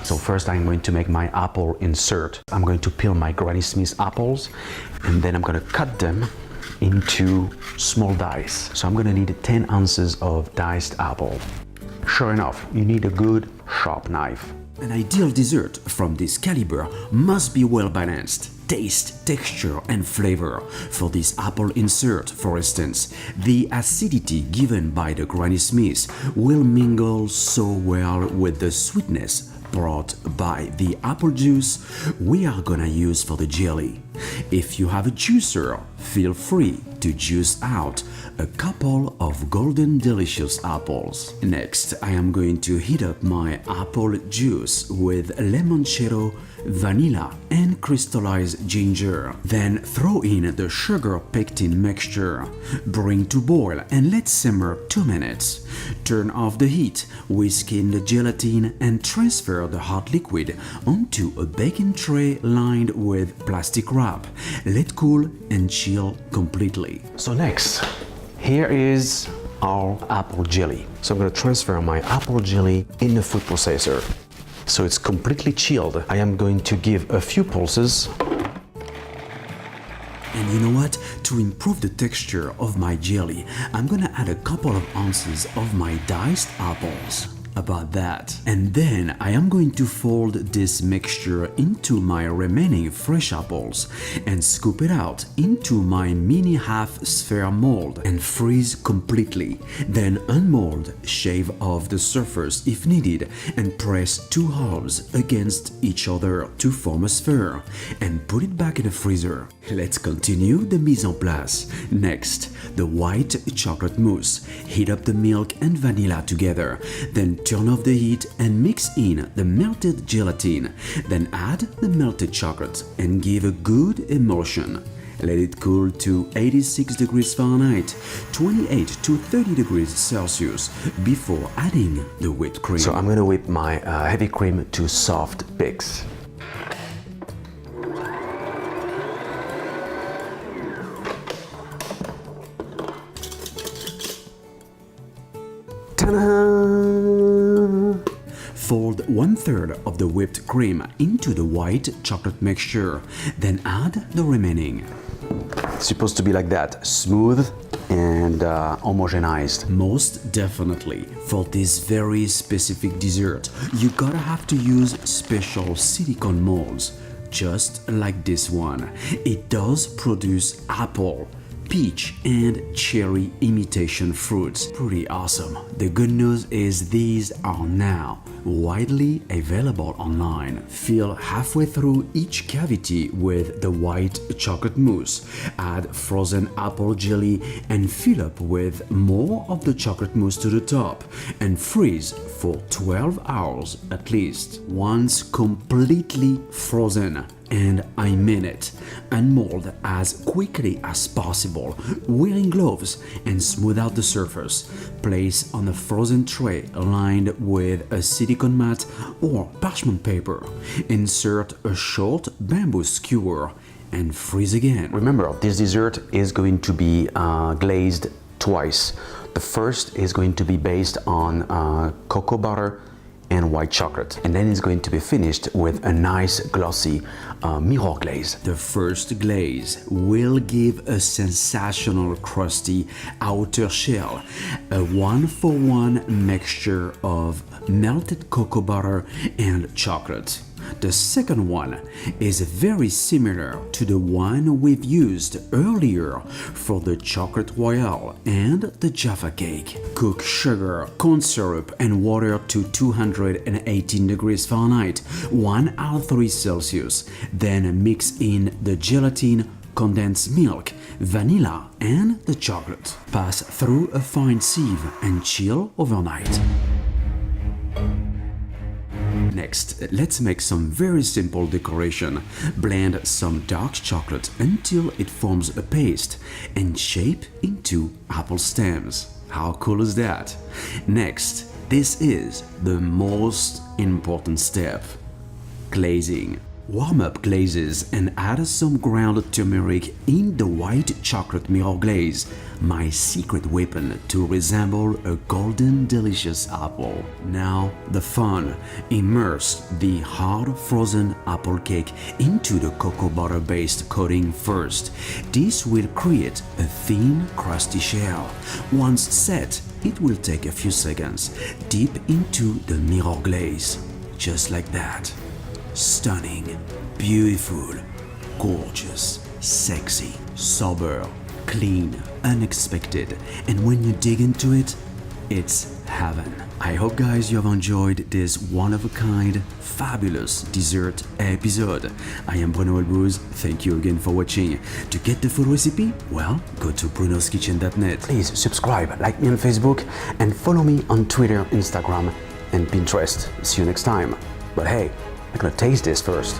So first I'm going to make my apple insert. I'm going to peel my Granny Smith apples and then I'm going to cut them into small dice. So I'm going to need 10 ounces of diced apple. Sure enough, you need a good sharp knife. An ideal dessert from this caliber must be well balanced. Taste, texture and flavor. For this apple insert, for instance, the acidity given by the Granny Smith will mingle so well with the sweetness brought by the apple juice we are gonna use for the jelly. If you have a juicer, feel free to juice out a couple of golden delicious apples. Next, I am going to heat up my apple juice with limoncello, vanilla and crystallized ginger. Then throw in the sugar pectin mixture. Bring to boil and let simmer 2 minutes. Turn off the heat, whisk in the gelatin and transfer the hot liquid onto a baking tray lined with plastic wrap. Let cool and chill completely. So next, here is our apple jelly. So I'm going to transfer my apple jelly in the food processor. So it's completely chilled. I am going to give a few pulses. And you know what? To improve the texture of my jelly, I'm gonna add a couple of ounces of my diced apples. About that. And then I am going to fold this mixture into my remaining fresh apples and scoop it out into my mini half sphere mold and freeze completely. Then unmold, shave off the surface if needed and press 2 halves against each other to form a sphere and put it back in the freezer. Let's continue the mise en place. Next, the white chocolate mousse. Heat up the milk and vanilla together, then turn off the heat and mix in the melted gelatin. Then add the melted chocolate and give a good emulsion. Let it cool to 86 degrees Fahrenheit, 28 to 30 degrees Celsius before adding the whipped cream. So I'm going to whip my heavy cream to soft peaks. Fold 1/3 of the whipped cream into the white chocolate mixture, then add the remaining. It's supposed to be like that, smooth and homogenized. Most definitely, for this very specific dessert, you gotta have to use special silicone molds, just like this one. It does produce apple, peach and cherry imitation fruits. Pretty awesome. The good news is these are now widely available online. Fill halfway through each cavity with the white chocolate mousse. Add frozen apple jelly and fill up with more of the chocolate mousse to the top and freeze for 12 hours at least. Once completely frozen, and I mean it, unmold as quickly as possible, wearing gloves, and smooth out the surface. Place on a frozen tray lined with a silicone mat or parchment paper. Insert a short bamboo skewer and freeze again. Remember, this dessert is going to be glazed twice. The first is going to be based on cocoa butter and white chocolate, and then it's going to be finished with a nice glossy mirror glaze. The first glaze will give a sensational crusty outer shell, a 1-for-1 mixture of melted cocoa butter and chocolate. The second one is very similar to the one we've used earlier for the chocolate royale and the Jaffa cake. Cook sugar, corn syrup and water to 218 degrees Fahrenheit, 1 hour 3 Celsius. Then mix in the gelatin, condensed milk, vanilla and the chocolate. Pass through a fine sieve and chill overnight. Next, let's make some very simple decoration. Blend some dark chocolate until it forms a paste and shape into apple stems. How cool is that? Next, this is the most important step: glazing. Warm up glazes and add some ground turmeric in the white chocolate mirror glaze, my secret weapon to resemble a golden delicious apple. Now the fun. Immerse the hard frozen apple cake into the cocoa butter based coating first. This will create a thin crusty shell. Once set, it will take a few seconds. Dip into the mirror glaze, just like that. Stunning, beautiful, gorgeous, sexy, sober, clean, unexpected, and when you dig into it, it's heaven. I hope guys you have enjoyed this one-of-a-kind, fabulous dessert episode. I am Bruno Albouze, thank you again for watching. To get the full recipe, well, go to brunoskitchen.net. Please subscribe, like me on Facebook, and follow me on Twitter, Instagram, and Pinterest. See you next time. But hey, I'm gonna taste this first.